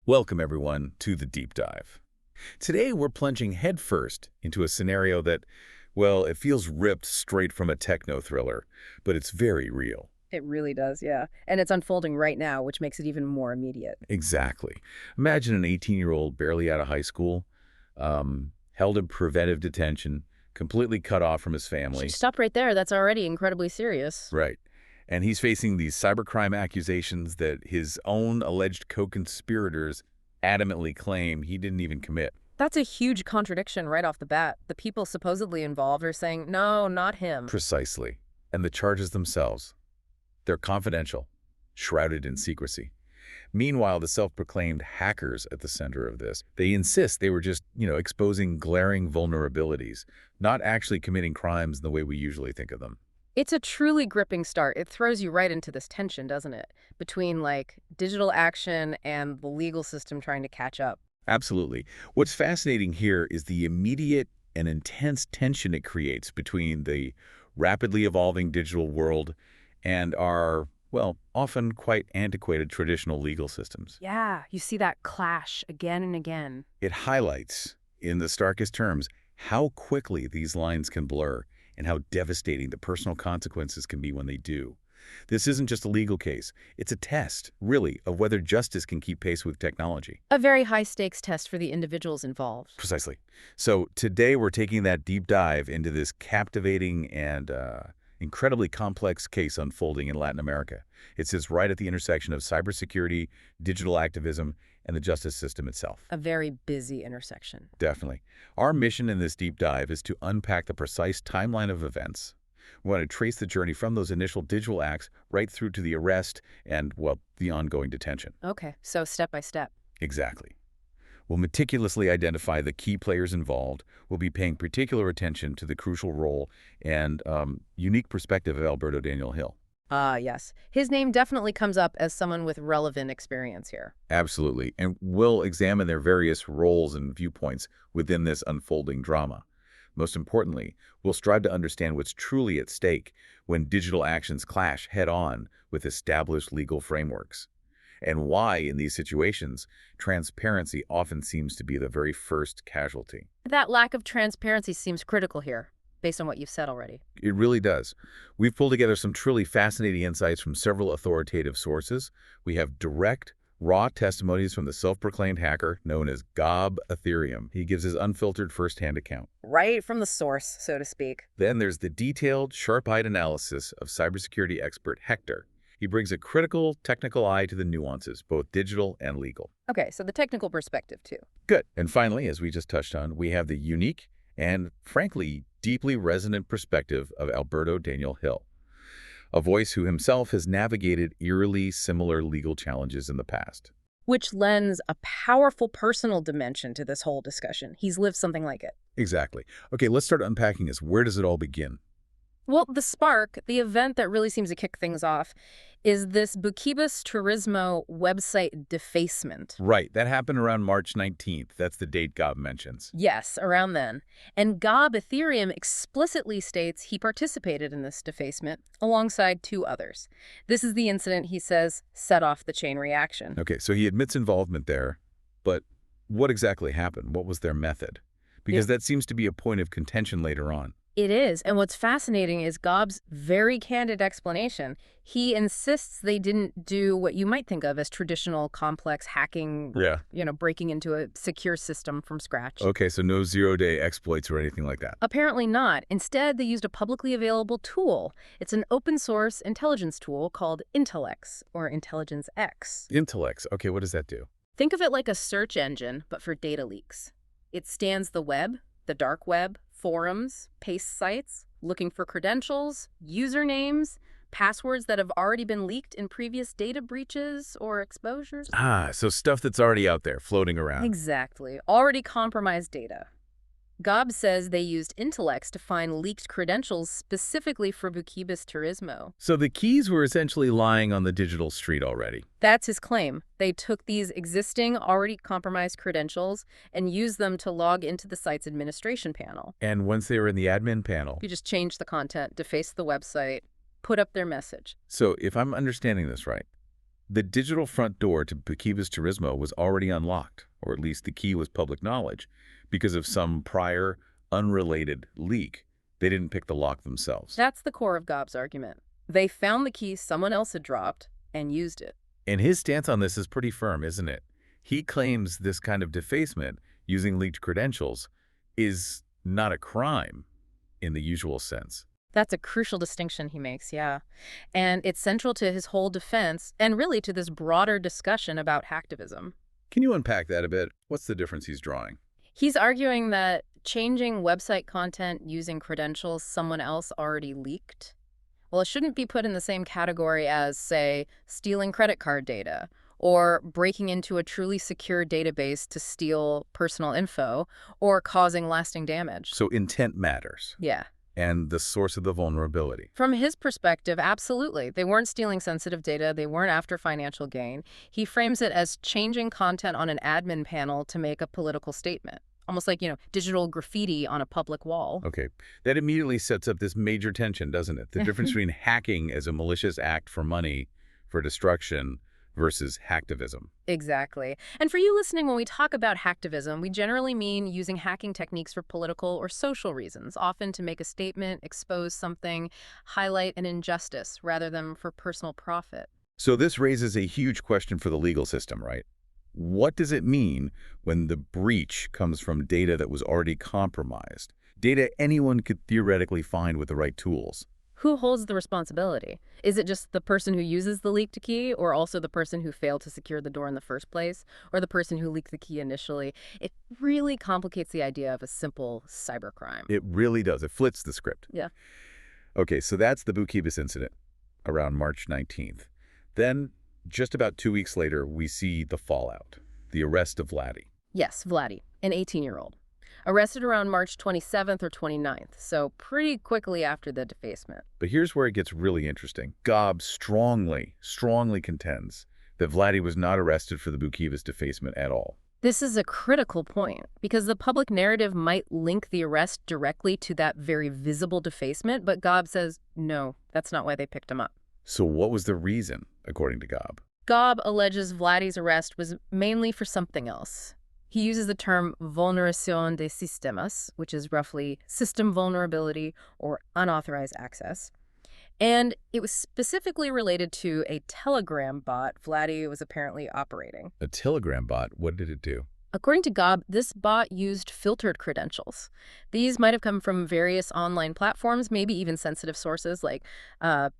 Welcome, everyone, to the Deep Dive. Today, we're plunging headfirst into a scenario that, well, it feels ripped straight from a techno thriller, but it's very real. It really does, yeah. And it's unfolding right now, which makes it even more immediate. Exactly. Imagine an 18-year-old barely out of high school, held in preventive detention, completely cut off from his family. Stop right there. That's already incredibly serious. Right. And he's facing these cybercrime accusations that his own alleged co-conspirators adamantly claim he didn't even commit. That's a huge contradiction right off the bat. The people supposedly involved are saying, no, not him. Precisely. And the charges themselves, they're confidential, shrouded in secrecy. Meanwhile, the self-proclaimed hackers at the center of this, they insist they were just, exposing glaring vulnerabilities, not actually committing crimes in the way we usually think of them. It's a truly gripping start. It throws you right into this tension, doesn't it? Between, digital action and the legal system trying to catch up. Absolutely. What's fascinating here is the immediate and intense tension it creates between the rapidly evolving digital world and our, well, often quite antiquated traditional legal systems. Yeah, you see that clash again and again. It highlights, in the starkest terms, how quickly these lines can blur and how devastating the personal consequences can be when they do. This isn't just a legal case. It's a test, really, of whether justice can keep pace with technology. A very high-stakes test for the individuals involved. Precisely. So today we're taking that deep dive into this captivating and incredibly complex case unfolding in Latin America. It sits right at the intersection of cybersecurity, digital activism, and the justice system itself. A very busy intersection. Definitely. Our mission in this deep dive is to unpack the precise timeline of events. We want to trace the journey from those initial digital acts right through to the arrest and, well, the ongoing detention. Okay, so step by step. Exactly. We'll meticulously identify the key players involved. We'll be paying particular attention to the crucial role and unique perspective of Alberto Daniel Hill. Ah, yes. His name definitely comes up as someone with relevant experience here. Absolutely. And we'll examine their various roles and viewpoints within this unfolding drama. Most importantly, we'll strive to understand what's truly at stake when digital actions clash head-on with established legal frameworks, and why, in these situations, transparency often seems to be the very first casualty. That lack of transparency seems critical here, based on what you've said already. It really does. We've pulled together some truly fascinating insights from several authoritative sources. We have direct, raw testimonies from the self-proclaimed hacker known as Gob Ethereum. He gives his unfiltered first-hand account. Right from the source, so to speak. Then there's the detailed, sharp-eyed analysis of cybersecurity expert Hector. He brings a critical, technical eye to the nuances, both digital and legal. Okay, so the technical perspective, too. Good. And finally, as we just touched on, we have the unique and, frankly, deeply resonant perspective of Alberto Daniel Hill, a voice who himself has navigated eerily similar legal challenges in the past. Which lends a powerful personal dimension to this whole discussion. He's lived something like it. Exactly. Okay, let's start unpacking this. Where does it all begin? Well, the spark, the event that really seems to kick things off, is this Buquebus Turismo website defacement. Right. That happened around March 19th. That's the date Gob mentions. Yes, around then. And Gob Ethereum explicitly states he participated in this defacement alongside two others. This is the incident, he says, set off the chain reaction. Okay, so he admits involvement there, but what exactly happened? What was their method? Because that seems to be a point of contention later on. It is, and what's fascinating is Gob's very candid explanation. He insists they didn't do what you might think of as traditional complex hacking, breaking into a secure system from scratch. Okay, so no zero-day exploits or anything like that. Apparently not. Instead, they used a publicly available tool. It's an open-source intelligence tool called Intellex, or Intelligence X. Intellex. Okay, what does that do? Think of it like a search engine, but for data leaks. It scans the web, the dark web, forums, paste sites, looking for credentials, usernames, passwords that have already been leaked in previous data breaches or exposures. Ah, so stuff that's already out there, floating around. Exactly. Already compromised data. Gob says they used Intellex to find leaked credentials specifically for Buquebus Turismo. So the keys were essentially lying on the digital street already. That's his claim. They took these existing, already compromised credentials and used them to log into the site's administration panel. And once they were in the admin panel, You just changed the content, defaced the website, put up their message. so if I'm understanding this right, The digital front door to Bukiva's Turismo was already unlocked, or at least the key was public knowledge, because of some prior, unrelated leak. They didn't pick the lock themselves. That's the core of Gob's argument. They found the key someone else had dropped and used it. And his stance on this is pretty firm, isn't it? He claims this kind of defacement, using leaked credentials, is not a crime in the usual sense. That's a crucial distinction he makes, yeah. And it's central to his whole defense and really to this broader discussion about hacktivism. Can you unpack that a bit? What's the difference he's drawing? He's arguing that changing website content using credentials someone else already leaked, well, it shouldn't be put in the same category as, say, stealing credit card data or breaking into a truly secure database to steal personal info or causing lasting damage. So intent matters, Yeah. and the source of the vulnerability. From his perspective, absolutely. They weren't stealing sensitive data. They weren't after financial gain. He frames it as changing content on an admin panel to make a political statement. Almost like, digital graffiti on a public wall. Okay, that immediately sets up this major tension, doesn't it? The difference between hacking as a malicious act for money, for destruction, versus hacktivism. Exactly. And for you listening, when we talk about hacktivism, we generally mean using hacking techniques for political or social reasons, often to make a statement, expose something, highlight an injustice, rather than for personal profit. So this raises a huge question for the legal system, right? What does it mean when the breach comes from data that was already compromised? Data anyone could theoretically find with the right tools. Who holds the responsibility? Is it just the person who uses the leaked key, or also the person who failed to secure the door in the first place, or the person who leaked the key initially? It really complicates the idea of a simple cybercrime. It really does. It flips the script. Yeah. Okay, so that's the Bukibis incident around March 19th. Then, just about 2 weeks later, we see the fallout, the arrest of Vlady. Yes, Vlady, an 18-year-old. Arrested around March 27th or 29th, so pretty quickly after the defacement. But here's where it gets really interesting. Gob strongly contends that Vlady was not arrested for the Bukibis defacement at all. This is a critical point, because the public narrative might link the arrest directly to that very visible defacement, but Gob says, no, that's not why they picked him up. So what was the reason, according to Gob? Gob alleges Vlady's arrest was mainly for something else. He uses the term vulneración de sistemas, which is roughly system vulnerability or unauthorized access. And it was specifically related to a Telegram bot Vlady was apparently operating. A Telegram bot? What did it do? According to Gob, this bot used filtered credentials. These might have come from various online platforms, maybe even sensitive sources like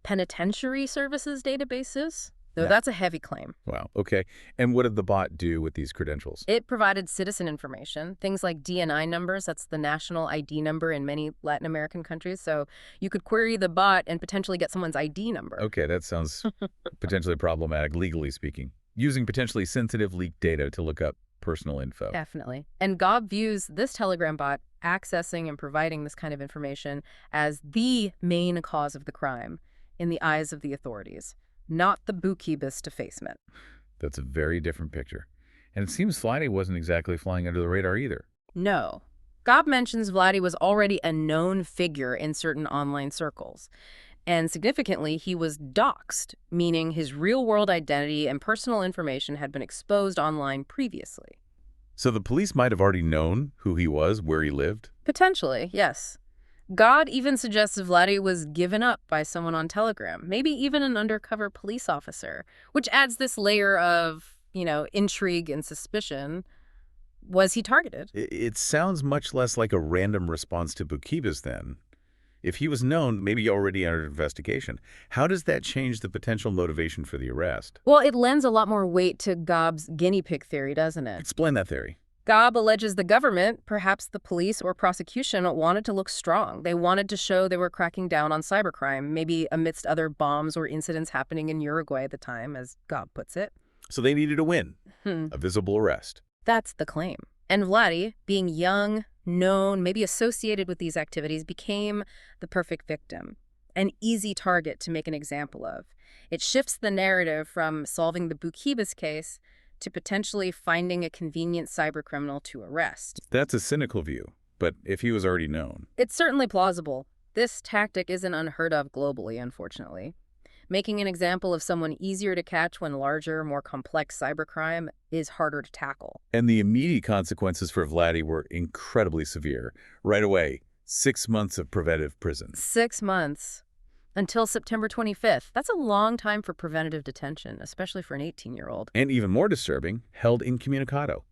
penitentiary services databases. Though that's a heavy claim. Wow. Okay. And what did the bot do with these credentials? It provided citizen information, things like DNI numbers. That's the national ID number in many Latin American countries. So you could query the bot and potentially get someone's ID number. Okay, that sounds potentially problematic, legally speaking. Using potentially sensitive leaked data to look up personal info. Definitely. And Gob views this Telegram bot accessing and providing this kind of information as the main cause of the crime in the eyes of the authorities. Not the Bukibis defacement. That's a very different picture. And it seems Vlady wasn't exactly flying under the radar either. No. Gob mentions Vlady was already a known figure in certain online circles. And significantly, he was doxxed, meaning his real-world identity and personal information had been exposed online previously. So the police might have already known who he was, where he lived? Potentially, yes. Gob even suggests Vlady was given up by someone on Telegram, maybe even an undercover police officer, which adds this layer of, intrigue and suspicion. Was he targeted? It sounds much less like a random response to Bukibis then. If he was known, maybe already under investigation. How does that change the potential motivation for the arrest? Well, it lends a lot more weight to Gob's guinea pig theory, doesn't it? Explain that theory. Gob alleges the government, perhaps the police or prosecution, wanted to look strong. They wanted to show they were cracking down on cybercrime, maybe amidst other bombs or incidents happening in Uruguay at the time, as Gob puts it. So they needed a win, a visible arrest. That's the claim. And Vlady, being young, known, maybe associated with these activities, became the perfect victim, an easy target to make an example of. It shifts the narrative from solving the Bukibis case to potentially finding a convenient cybercriminal to arrest. That's a cynical view, but if he was already known. It's certainly plausible. This tactic isn't unheard of globally, unfortunately. Making an example of someone easier to catch when larger, more complex cybercrime is harder to tackle. And the immediate consequences for Vlady were incredibly severe. Right away, 6 months of preventive prison. 6 months. Until September 25th. That's a long time for preventative detention, especially for an 18-year-old. And even more disturbing, held incommunicado.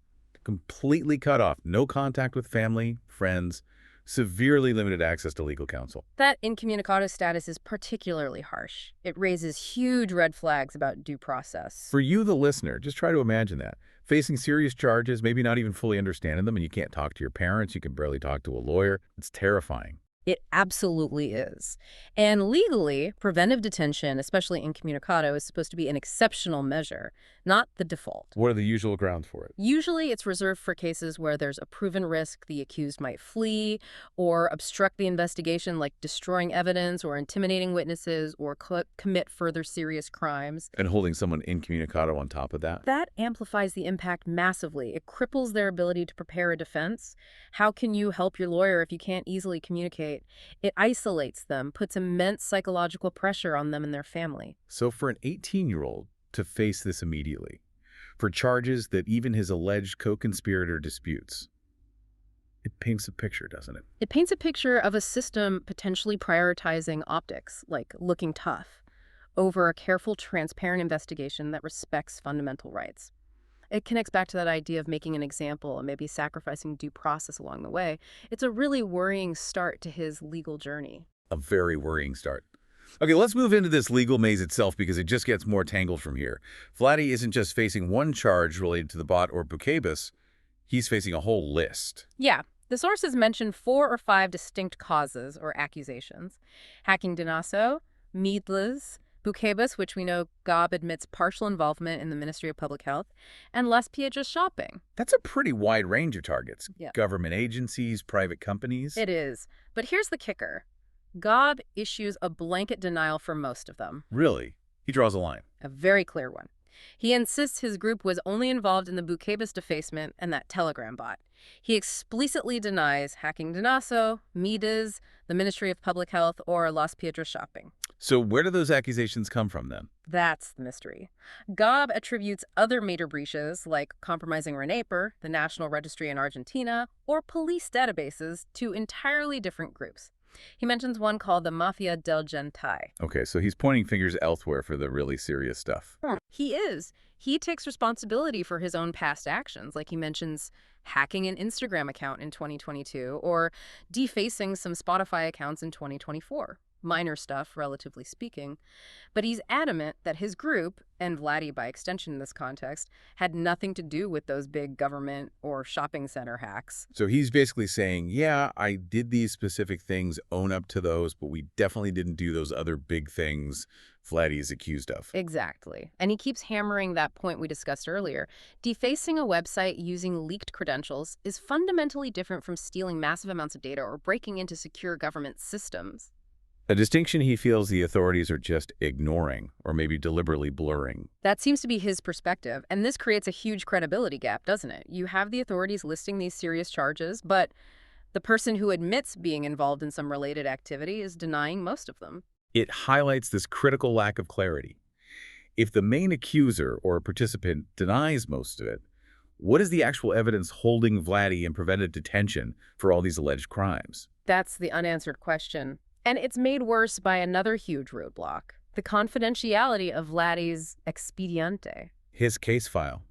Completely cut off, no contact with family, friends, severely limited access to legal counsel. That incommunicado status is particularly harsh. It raises huge red flags about due process. For you, the listener, just try to imagine that. Facing serious charges, maybe not even fully understanding them, and you can't talk to your parents, you can barely talk to a lawyer. It's terrifying. It absolutely is. And legally, preventive detention, especially incommunicado, is supposed to be an exceptional measure, not the default. What are the usual grounds for it? Usually, it's reserved for cases where there's a proven risk the accused might flee or obstruct the investigation, like destroying evidence or intimidating witnesses or commit further serious crimes. And holding someone incommunicado on top of that? That amplifies the impact massively. It cripples their ability to prepare a defense. How can you help your lawyer if you can't easily communicate? It isolates them, puts immense psychological pressure on them and their family. So for an 18-year-old to face this immediately, for charges that even his alleged co-conspirator disputes, it paints a picture, doesn't it? It paints a picture of a system potentially prioritizing optics, like looking tough, over a careful, transparent investigation that respects fundamental rights. It connects back to that idea of making an example and maybe sacrificing due process along the way. It's a really worrying start to his legal journey. A very worrying start. Okay, let's move into this legal maze itself because it just gets more tangled from here. Vlady isn't just facing one charge related to the bot or Bukebus, he's facing a whole list. Yeah, the sources mention 4 or 5 distinct causes or accusations. Hacking Dinaso, Meadlas, Bukebus, which we know Gob admits partial involvement in the Ministry of Public Health, and Las Piedras shopping. That's a pretty wide range of targets. Yeah. Government agencies, private companies. It is. But here's the kicker. Gob issues a blanket denial for most of them. Really? He draws a line. A very clear one. He insists his group was only involved in the Bukebus defacement and that Telegram bot. He explicitly denies hacking Dinaso, Midas, the Ministry of Public Health, or Las Piedras shopping. So where do those accusations come from then? That's the mystery. Gob attributes other major breaches, like compromising RENAPER, the National Registry in Argentina, or police databases, to entirely different groups. He mentions one called the Mafia del Gentai. Okay, so he's pointing fingers elsewhere for the really serious stuff. He is. He takes responsibility for his own past actions, like he mentions hacking an Instagram account in 2022 or defacing some Spotify accounts in 2024. Minor stuff, relatively speaking. But he's adamant that his group, and Vlady by extension in this context, had nothing to do with those big government or shopping center hacks. So he's basically saying, yeah, I did these specific things, own up to those, but we definitely didn't do those other big things Vlady is accused of. Exactly. And he keeps hammering that point we discussed earlier. Defacing a website using leaked credentials is fundamentally different from stealing massive amounts of data or breaking into secure government systems. A distinction he feels the authorities are just ignoring or maybe deliberately blurring. That seems to be his perspective, and this creates a huge credibility gap, doesn't it? You have the authorities listing these serious charges, but the person who admits being involved in some related activity is denying most of them. It highlights this critical lack of clarity. If the main accuser or participant denies most of it, what is the actual evidence holding Vlady in preventive detention for all these alleged crimes? That's the unanswered question. And it's made worse by another huge roadblock, the confidentiality of Vlady's expediente. His case file.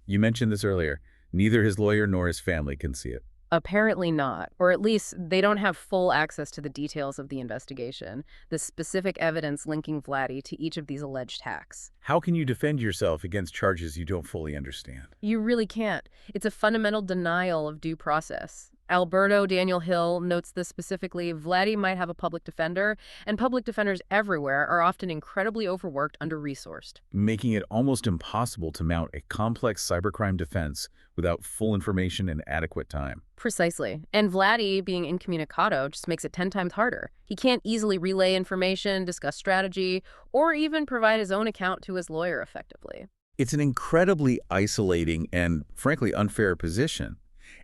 You mentioned this earlier. Neither his lawyer nor his family can see it. Apparently not, or at least they don't have full access to the details of the investigation, the specific evidence linking Vlady to each of these alleged hacks. How can you defend yourself against charges you don't fully understand? You really can't. It's a fundamental denial of due process. Alberto Daniel Hill notes this specifically. Vlady might have a public defender, and public defenders everywhere are often incredibly overworked, under-resourced. Making it almost impossible to mount a complex cybercrime defense without full information and adequate time. Precisely. And Vlady, being incommunicado, just makes it 10 times harder. He can't easily relay information, discuss strategy, or even provide his own account to his lawyer effectively. It's an incredibly isolating and, frankly, unfair position.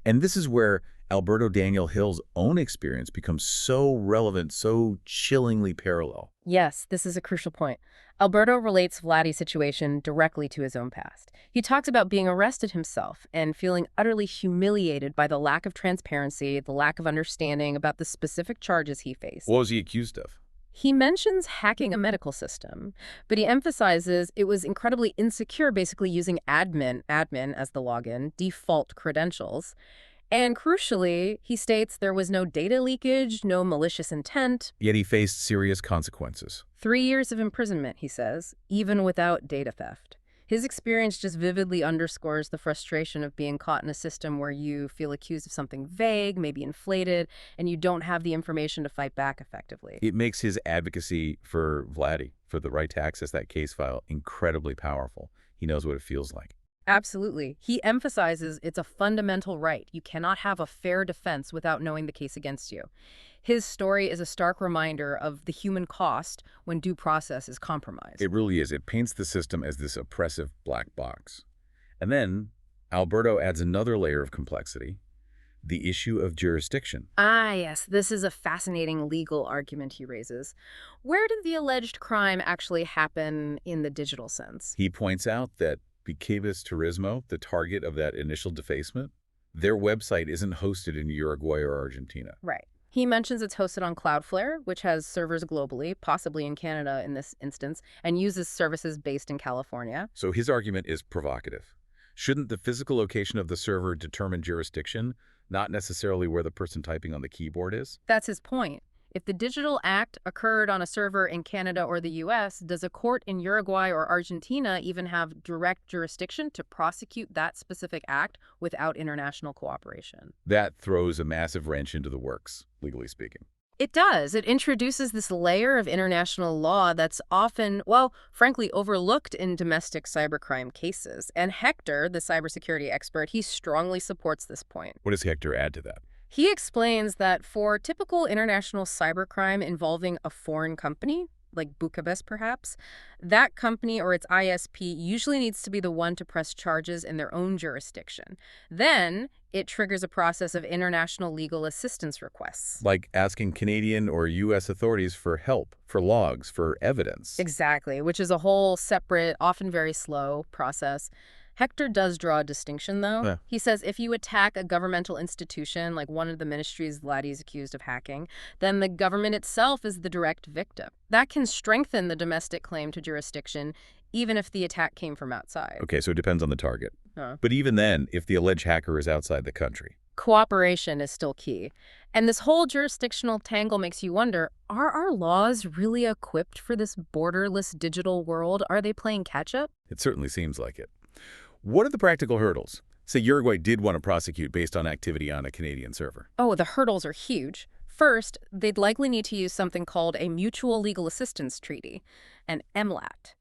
And this is where Alberto Daniel Hill's own experience becomes so relevant, so chillingly parallel. Yes, this is a crucial point. Alberto relates Vlady's situation directly to his own past. He talks about being arrested himself and feeling utterly humiliated by the lack of transparency, the lack of understanding about the specific charges he faced. What was he accused of? He mentions hacking a medical system, but he emphasizes it was incredibly insecure, basically using admin as the login, default credentials. And crucially, he states there was no data leakage, no malicious intent. Yet he faced serious consequences. 3 years of imprisonment, he says, even without data theft. His experience just vividly underscores the frustration of being caught in a system where you feel accused of something vague, maybe inflated, and you don't have the information to fight back effectively. It makes his advocacy for Vlady, for the right to access that case file, incredibly powerful. He knows what it feels like. Absolutely. He emphasizes it's a fundamental right. You cannot have a fair defense without knowing the case against you. His story is a stark reminder of the human cost when due process is compromised. It really is. It paints the system as this oppressive black box. And then Alberto adds another layer of complexity, the issue of jurisdiction. Ah, yes, this is a fascinating legal argument he raises. Where did the alleged crime actually happen in the digital sense? He points out that Piquebus Turismo, the target of that initial defacement, their website isn't hosted in Uruguay or Argentina. Right. He mentions it's hosted on Cloudflare, which has servers globally, possibly in Canada in this instance, and uses services based in California. So his argument is provocative. Shouldn't the physical location of the server determine jurisdiction, not necessarily where the person typing on the keyboard is? That's his point. If the digital act occurred on a server in Canada or the US, does a court in Uruguay or Argentina even have direct jurisdiction to prosecute that specific act without international cooperation? That throws a massive wrench into the works, legally speaking. It does. It introduces this layer of international law that's often, well, frankly, overlooked in domestic cybercrime cases. And Hector, the cybersecurity expert, he strongly supports this point. What does Hector add to that? He explains that for typical international cybercrime involving a foreign company, like Bucharest perhaps, that company or its ISP usually needs to be the one to press charges in their own jurisdiction. Then it triggers a process of international legal assistance requests. Like asking Canadian or U.S. authorities for help, for logs, for evidence. Exactly, which is a whole separate, often very slow process. Hector does draw a distinction, though. Yeah. He says if you attack a governmental institution, like one of the ministries Vlady's accused of hacking, then the government itself is the direct victim. That can strengthen the domestic claim to jurisdiction, even if the attack came from outside. Okay, so it depends on the target. But even then, if the alleged hacker is outside the country. Cooperation is still key. And this whole jurisdictional tangle makes you wonder, are our laws really equipped for this borderless digital world? Are they playing catch-up? It certainly seems like it. What are the practical hurdles? Say Uruguay did want to prosecute based on activity on a Canadian server. Oh, the hurdles are huge. First, they'd likely need to use something called a Mutual Legal Assistance Treaty, an MLAT.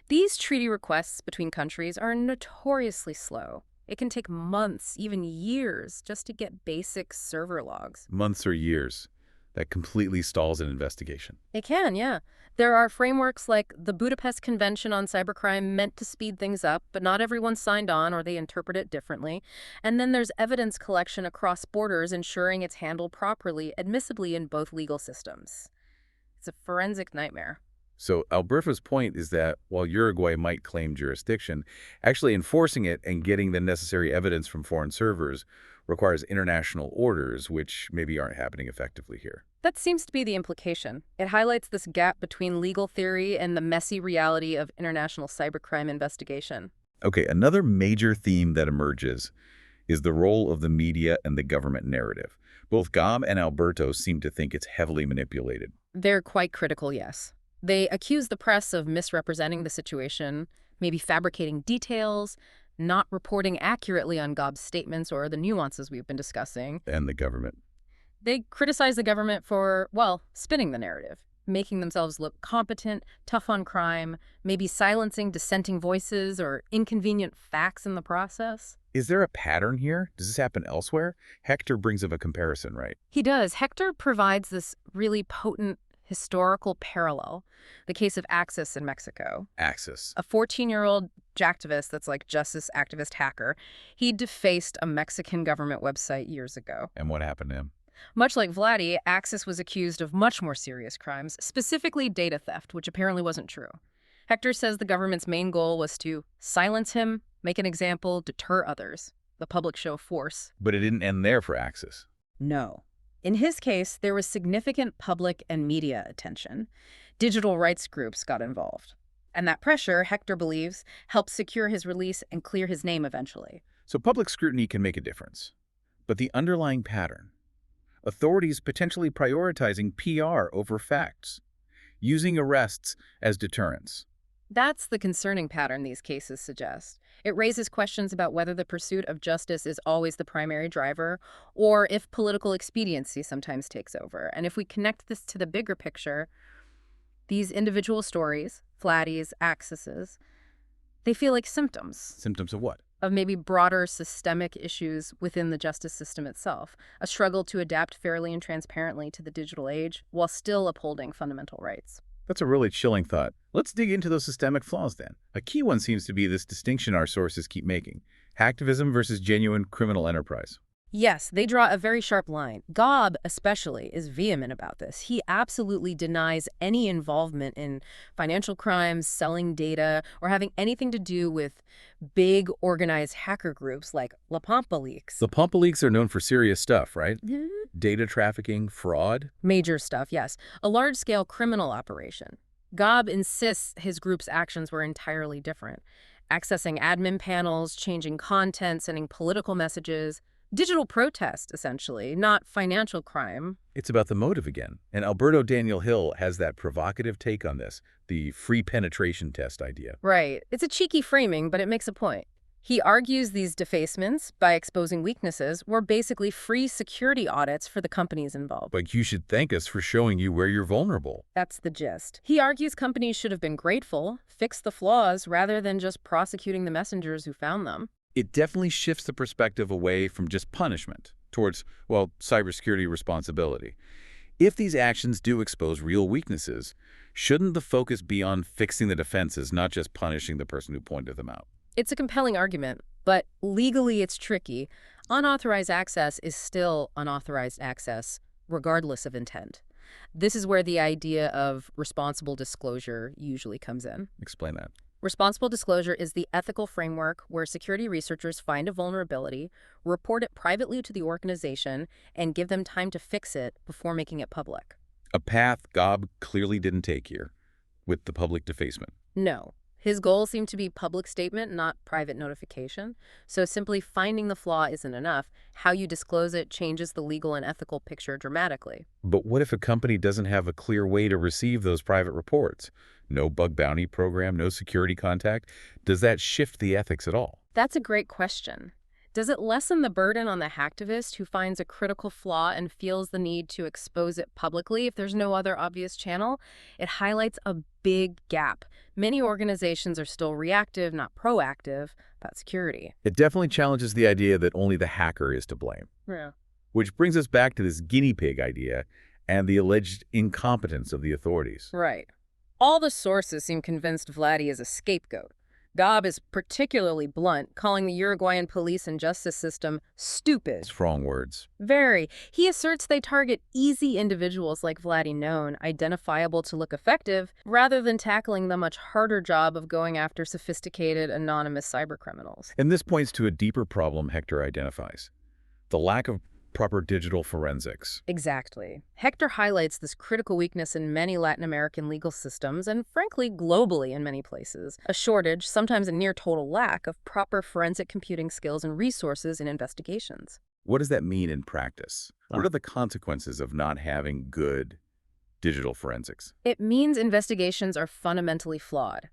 These treaty requests between countries are notoriously slow. It can take months, even years, just to get basic server logs. Months or years. That completely stalls an investigation. It can, yeah. There are frameworks like the Budapest Convention on Cybercrime meant to speed things up, but not everyone signed on or they interpret it differently. And then there's evidence collection across borders ensuring it's handled properly, admissibly in both legal systems. It's a forensic nightmare. So Alberto's point is that while Uruguay might claim jurisdiction, actually enforcing it and getting the necessary evidence from foreign servers requires international orders, which maybe aren't happening effectively here. That seems to be the implication. It highlights this gap between legal theory and the messy reality of international cybercrime investigation. Okay, another major theme that emerges is the role of the media and the government narrative. Both Gam and Alberto seem to think it's heavily manipulated. They're quite critical, yes. They accuse the press of misrepresenting the situation, maybe fabricating details, not reporting accurately on Gob's statements or the nuances we've been discussing. And the government. They criticize the government for, well, spinning the narrative, making themselves look competent, tough on crime, maybe silencing dissenting voices or inconvenient facts in the process. Is there a pattern here? Does this happen elsewhere? Hector brings up a comparison, right? He does. Hector provides this really potent historical parallel, the case of Axis in Mexico. Axis. A 14-year-old jacktivist that's like justice activist hacker, he defaced a Mexican government website years ago. And what happened to him? Much like Vlady, Axis was accused of much more serious crimes, specifically data theft, which apparently wasn't true. Hector says the government's main goal was to silence him, make an example, deter others. The public show of force. But it didn't end there for Axis. No. In his case, there was significant public and media attention. Digital rights groups got involved. And that pressure, Hector believes, helped secure his release and clear his name eventually. So public scrutiny can make a difference. But the underlying pattern, authorities potentially prioritizing PR over facts, using arrests as deterrents. That's the concerning pattern these cases suggest. It raises questions about whether the pursuit of justice is always the primary driver, or if political expediency sometimes takes over. And if we connect this to the bigger picture, these individual stories, Vlady's, Axis's, they feel like symptoms. Symptoms of what? Of maybe broader systemic issues within the justice system itself, a struggle to adapt fairly and transparently to the digital age while still upholding fundamental rights. That's a really chilling thought. Let's dig into those systemic flaws then. A key one seems to be this distinction our sources keep making: hacktivism versus genuine criminal enterprise. Yes, they draw a very sharp line. Gob, especially, is vehement about this. He absolutely denies any involvement in financial crimes, selling data, or having anything to do with big organized hacker groups like La Pampa Leaks. The Pampa Leaks are known for serious stuff, right? Data trafficking, fraud. Major stuff, yes. A large-scale criminal operation. Gob insists his group's actions were entirely different. Accessing admin panels, changing content, sending political messages. Digital protest, essentially, not financial crime. It's about the motive again. And Alberto Daniel Hill has that provocative take on this, the free penetration test idea. Right. It's a cheeky framing, but it makes a point. He argues these defacements, by exposing weaknesses, were basically free security audits for the companies involved. But you should thank us for showing you where you're vulnerable. That's the gist. He argues companies should have been grateful, fixed the flaws, rather than just prosecuting the messengers who found them. It definitely shifts the perspective away from just punishment towards, well, cybersecurity responsibility. If these actions do expose real weaknesses, shouldn't the focus be on fixing the defenses, not just punishing the person who pointed them out? It's a compelling argument, but legally it's tricky. Unauthorized access is still unauthorized access, regardless of intent. This is where the idea of responsible disclosure usually comes in. Explain that. Responsible disclosure is the ethical framework where security researchers find a vulnerability, report it privately to the organization, and give them time to fix it before making it public. A path Gob clearly didn't take here, with the public defacement. No. His goal seemed to be public statement, not private notification. So simply finding the flaw isn't enough. How you disclose it changes the legal and ethical picture dramatically. But what if a company doesn't have a clear way to receive those private reports? No bug bounty program, no security contact. Does that shift the ethics at all? That's a great question. Does it lessen the burden on the hacktivist who finds a critical flaw and feels the need to expose it publicly if there's no other obvious channel? It highlights a big gap. Many organizations are still reactive, not proactive, about security. It definitely challenges the idea that only the hacker is to blame. Yeah. Which brings us back to this guinea pig idea and the alleged incompetence of the authorities. Right. All the sources seem convinced Vlady is a scapegoat. Gob is particularly blunt, calling the Uruguayan police and justice system stupid. Strong words. Very. He asserts they target easy individuals like Vlady known, identifiable to look effective, rather than tackling the much harder job of going after sophisticated, anonymous cybercriminals. And this points to a deeper problem Hector identifies: the lack of proper digital forensics. Exactly. Hector highlights this critical weakness in many Latin American legal systems and, frankly, globally in many places. A shortage, sometimes a near total lack, of proper forensic computing skills and resources in investigations. What does that mean in practice? What are the consequences of not having good digital forensics? It means investigations are fundamentally flawed.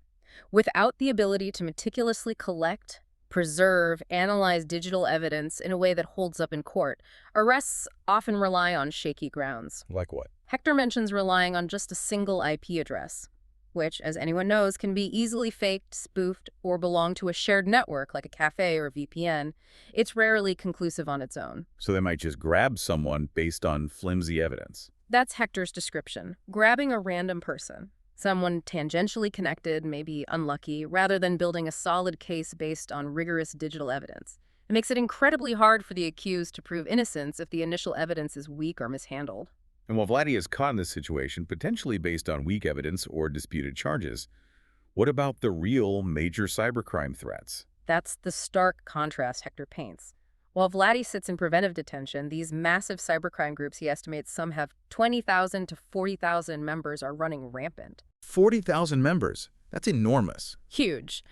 Without the ability to meticulously collect, preserve, analyze digital evidence in a way that holds up in court, arrests often rely on shaky grounds. Like what? Hector mentions relying on just a single IP address, which, as anyone knows, can be easily faked, spoofed, or belong to a shared network like a cafe or VPN. It's rarely conclusive on its own. So they might just grab someone based on flimsy evidence. That's Hector's description, grabbing a random person, someone tangentially connected, maybe unlucky, rather than building a solid case based on rigorous digital evidence. It makes it incredibly hard for the accused to prove innocence if the initial evidence is weak or mishandled. And while Vlady is caught in this situation, potentially based on weak evidence or disputed charges, what about the real major cybercrime threats? That's the stark contrast Hector paints. While Vlady sits in preventive detention, these massive cybercrime groups he estimates some have 20,000 to 40,000 members are running rampant. 40,000 members. That's enormous. Huge.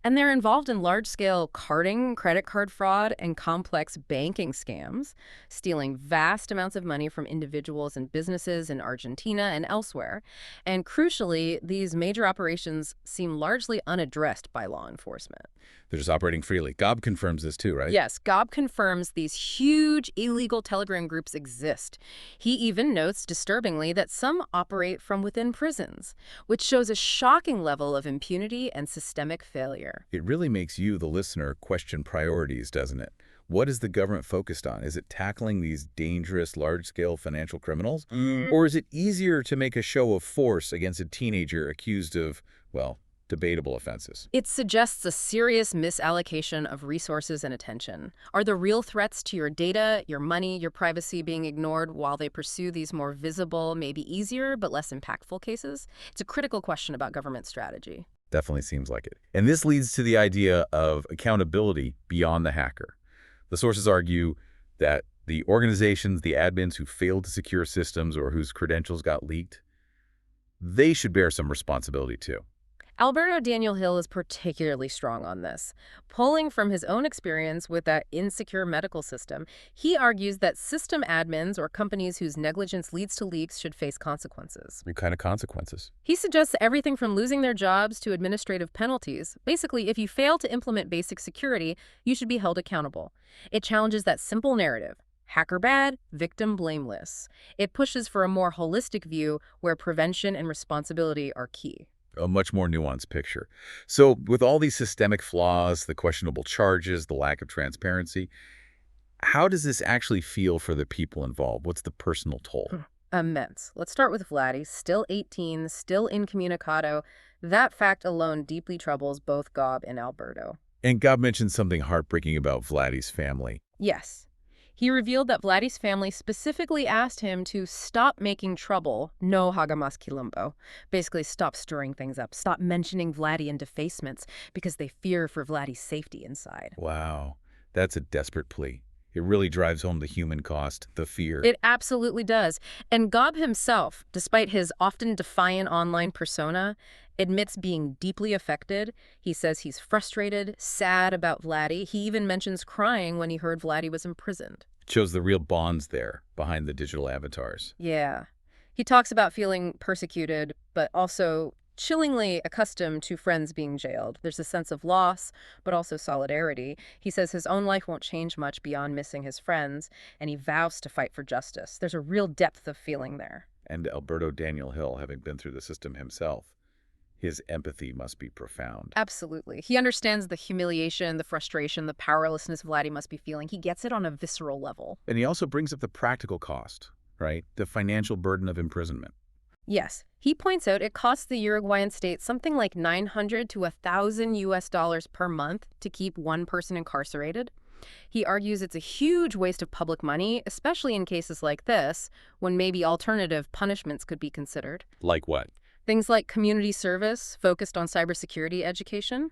And they're involved in large-scale carding, credit card fraud, and complex banking scams, stealing vast amounts of money from individuals and businesses in Argentina and elsewhere. And crucially, these major operations seem largely unaddressed by law enforcement. They're just operating freely. Gob confirms this too, right? Yes, Gob confirms these huge illegal Telegram groups exist. He even notes, disturbingly, that some operate from within prisons, which shows a shocking level of impunity and systemic failure. It really makes you, the listener, question priorities, doesn't it? What is the government focused on? Is it tackling these dangerous, large-scale financial criminals? Or is it easier to make a show of force against a teenager accused of, well, debatable offenses? It suggests a serious misallocation of resources and attention. Are the real threats to your data, your money, your privacy being ignored while they pursue these more visible, maybe easier, but less impactful cases? It's a critical question about government strategy. Definitely seems like it. And this leads to the idea of accountability beyond the hacker. The sources argue that the organizations, the admins who failed to secure systems or whose credentials got leaked, they should bear some responsibility too. Alberto Daniel Hill is particularly strong on this. Pulling from his own experience with that insecure medical system, he argues that system admins or companies whose negligence leads to leaks should face consequences. What kind of consequences? He suggests everything from losing their jobs to administrative penalties. Basically, if you fail to implement basic security, you should be held accountable. It challenges that simple narrative: hacker bad, victim blameless. It pushes for a more holistic view where prevention and responsibility are key. A much more nuanced picture. So with all these systemic flaws, the questionable charges, the lack of transparency, how does this actually feel for the people involved? What's the personal toll? Immense. Let's start with Vlady, still 18, still incommunicado. That fact alone deeply troubles both Gob and Alberto. And Gob mentioned something heartbreaking about Vlady's family. Yes. He revealed that Vlady's family specifically asked him to stop making trouble, no haga más quilombo. Basically, stop stirring things up, stop mentioning Vlady in defacements because they fear for Vlady's safety inside. Wow, that's a desperate plea. It really drives home the human cost, the fear. It absolutely does. And Gob himself, despite his often defiant online persona, admits being deeply affected. He says he's frustrated, sad about Vlady. He even mentions crying when he heard Vlady was imprisoned. It shows the real bonds there behind the digital avatars. Yeah. He talks about feeling persecuted, but also chillingly accustomed to friends being jailed. There's a sense of loss, but also solidarity. He says his own life won't change much beyond missing his friends, and he vows to fight for justice. There's a real depth of feeling there. And Alberto Daniel Hill, having been through the system himself, his empathy must be profound. Absolutely. He understands the humiliation, the frustration, the powerlessness Vlady must be feeling. He gets it on a visceral level. And he also brings up the practical cost, right? The financial burden of imprisonment. Yes. He points out it costs the Uruguayan state something like $900 to $1,000 per month to keep one person incarcerated. He argues it's a huge waste of public money, especially in cases like this, when maybe alternative punishments could be considered. Like what? Things like community service focused on cybersecurity education,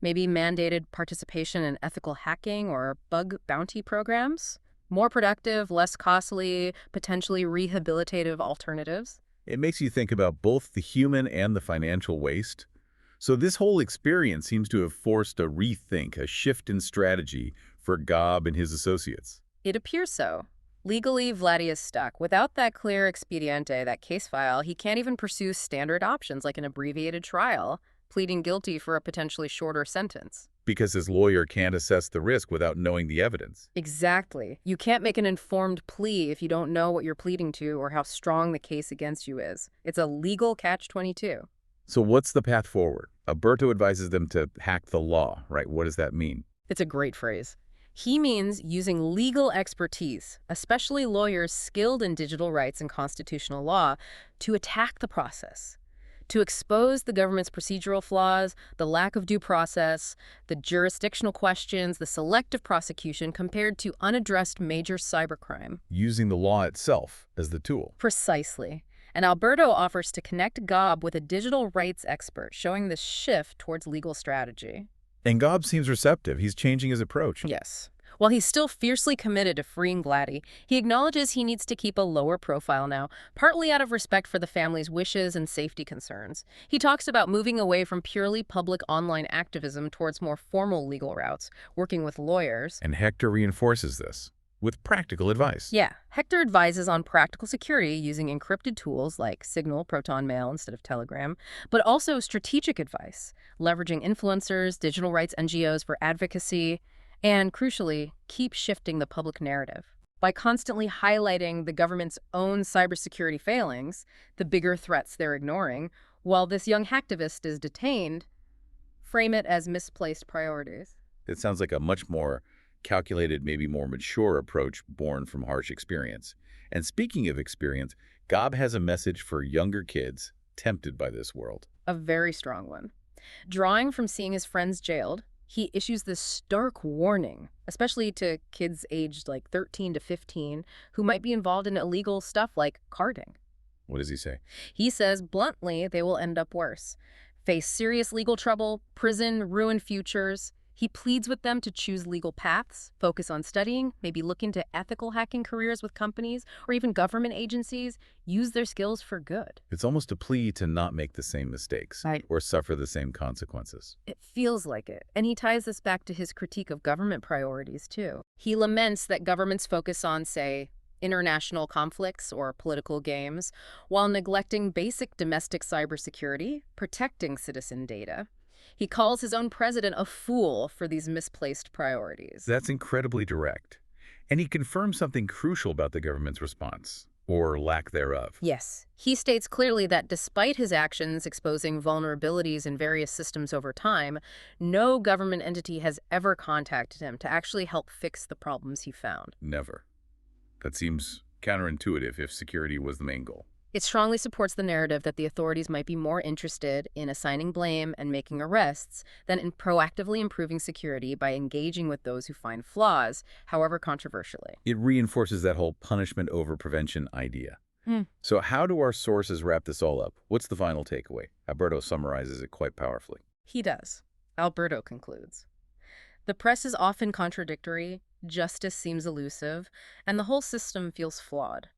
maybe mandated participation in ethical hacking or bug bounty programs, more productive, less costly, potentially rehabilitative alternatives. It makes you think about both the human and the financial waste. So this whole experience seems to have forced a rethink, a shift in strategy for Gob and his associates. It appears so. Legally, Vlady is stuck. Without that clear expediente, that case file, he can't even pursue standard options like an abbreviated trial, pleading guilty for a potentially shorter sentence. Because his lawyer can't assess the risk without knowing the evidence. Exactly. You can't make an informed plea if you don't know what you're pleading to or how strong the case against you is. It's a legal catch-22. So what's the path forward? Alberto advises them to hack the law, right? What does that mean? It's a great phrase. He means using legal expertise, especially lawyers skilled in digital rights and constitutional law, to attack the process, to expose the government's procedural flaws, the lack of due process, the jurisdictional questions, the selective prosecution compared to unaddressed major cybercrime. Using the law itself as the tool. Precisely. And Alberto offers to connect Gob with a digital rights expert, showing this shift towards legal strategy. And Gob seems receptive. He's changing his approach. Yes. While he's still fiercely committed to freeing Vlady, he acknowledges he needs to keep a lower profile now, partly out of respect for the family's wishes and safety concerns. He talks about moving away from purely public online activism towards more formal legal routes, working with lawyers. And Hector reinforces this with practical advice. Yeah, Hector advises on practical security using encrypted tools like Signal, Proton Mail instead of Telegram, but also strategic advice, leveraging influencers, digital rights NGOs for advocacy, and crucially, keep shifting the public narrative. By constantly highlighting the government's own cybersecurity failings, the bigger threats they're ignoring, while this young hacktivist is detained, frame it as misplaced priorities. It sounds like a much more calculated, maybe more mature approach born from harsh experience. And speaking of experience, Gob has a message for younger kids tempted by this world. A very strong one. Drawing from seeing his friends jailed, he issues this stark warning, especially to kids aged like 13 to 15 who might be involved in illegal stuff like carding. What does he say? He says bluntly they will end up worse. Face serious legal trouble, prison, ruined futures. He pleads with them to choose legal paths, focus on studying, maybe look into ethical hacking careers with companies or even government agencies, use their skills for good. It's almost a plea to not make the same mistakes Right. or suffer the same consequences. It feels like it. And he ties this back to his critique of government priorities, too. He laments that governments focus on, say, international conflicts or political games, while neglecting basic domestic cybersecurity, protecting citizen data. He calls his own president a fool for these misplaced priorities. That's incredibly direct. And he confirms something crucial about the government's response, or lack thereof. Yes, he states clearly that despite his actions exposing vulnerabilities in various systems over time, no government entity has ever contacted him to actually help fix the problems he found. Never. That seems counterintuitive if security was the main goal. It strongly supports the narrative that the authorities might be more interested in assigning blame and making arrests than in proactively improving security by engaging with those who find flaws, however controversially. It reinforces that whole punishment over prevention idea. Hmm. So how do our sources wrap this all up? What's the final takeaway? Alberto summarizes it quite powerfully. He does. Alberto concludes. The press is often contradictory, justice seems elusive, and the whole system feels flawed.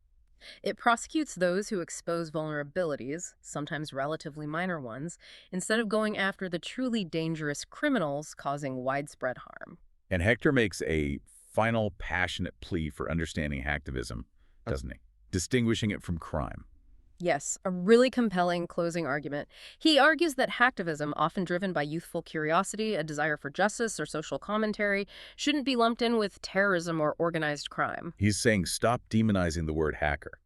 It prosecutes those who expose vulnerabilities, sometimes relatively minor ones, instead of going after the truly dangerous criminals causing widespread harm. And Hector makes a final passionate plea for understanding hacktivism, doesn't he? Distinguishing it from crime. Yes, a really compelling closing argument. He argues that hacktivism, often driven by youthful curiosity, a desire for justice or social commentary, shouldn't be lumped in with terrorism or organized crime. He's saying stop demonizing the word hacker.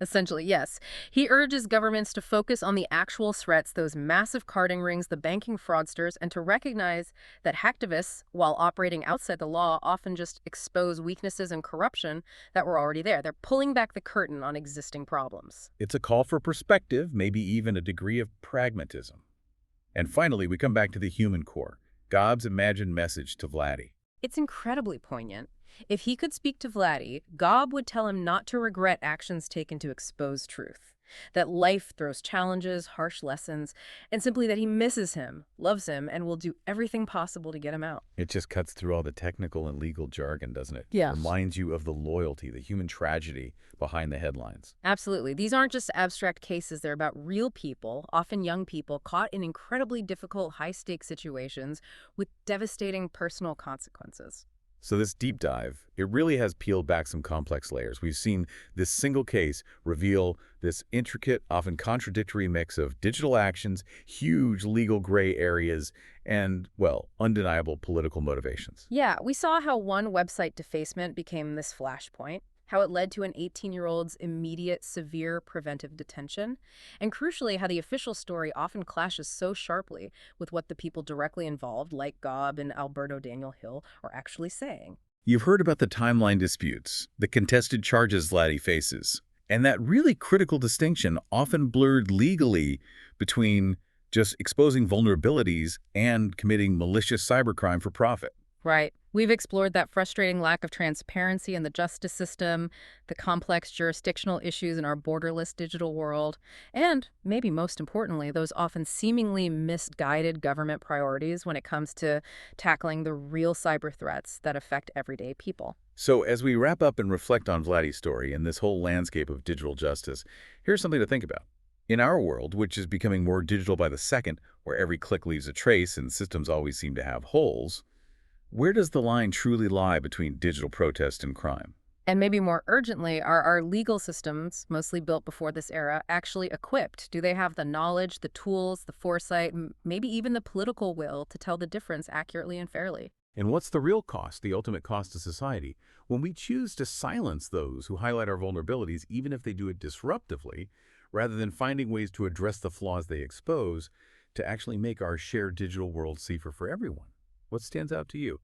Essentially, yes. He urges governments to focus on the actual threats, those massive carding rings, the banking fraudsters, and to recognize that hacktivists, while operating outside the law, often just expose weaknesses and corruption that were already there. They're pulling back the curtain on existing problems. It's a call for perspective, maybe even a degree of pragmatism. And finally, we come back to the human core, Gob's imagined message to Vlady. It's incredibly poignant. If he could speak to Vlady, Gob would tell him not to regret actions taken to expose truth, that life throws challenges, harsh lessons, and simply that he misses him, loves him, and will do everything possible to get him out. It just cuts through all the technical and legal jargon, doesn't it? Yeah. Reminds you of the loyalty, the human tragedy behind the headlines. Absolutely. These aren't just abstract cases. They're about real people, often young people, caught in incredibly difficult, high-stakes situations with devastating personal consequences. So this deep dive, it really has peeled back some complex layers. We've seen this single case reveal this intricate, often contradictory mix of digital actions, huge legal gray areas, and, well, undeniable political motivations. Yeah, we saw how one website defacement became this flashpoint, how it led to an 18-year-old's immediate, severe preventive detention, and crucially, how the official story often clashes so sharply with what the people directly involved, like Gob and Alberto Daniel Hill, are actually saying. You've heard about the timeline disputes, the contested charges Vlady faces, and that really critical distinction often blurred legally between just exposing vulnerabilities and committing malicious cybercrime for profit. Right. We've explored that frustrating lack of transparency in the justice system, the complex jurisdictional issues in our borderless digital world, and, maybe most importantly, those often seemingly misguided government priorities when it comes to tackling the real cyber threats that affect everyday people. So as we wrap up and reflect on Vlady's story and this whole landscape of digital justice, here's something to think about. In our world, which is becoming more digital by the second, where every click leaves a trace and systems always seem to have holes, where does the line truly lie between digital protest and crime? And maybe more urgently, are our legal systems, mostly built before this era, actually equipped? Do they have the knowledge, the tools, the foresight, maybe even the political will to tell the difference accurately and fairly? And what's the real cost, the ultimate cost to society, when we choose to silence those who highlight our vulnerabilities, even if they do it disruptively, rather than finding ways to address the flaws they expose to actually make our shared digital world safer for everyone? What stands out to you?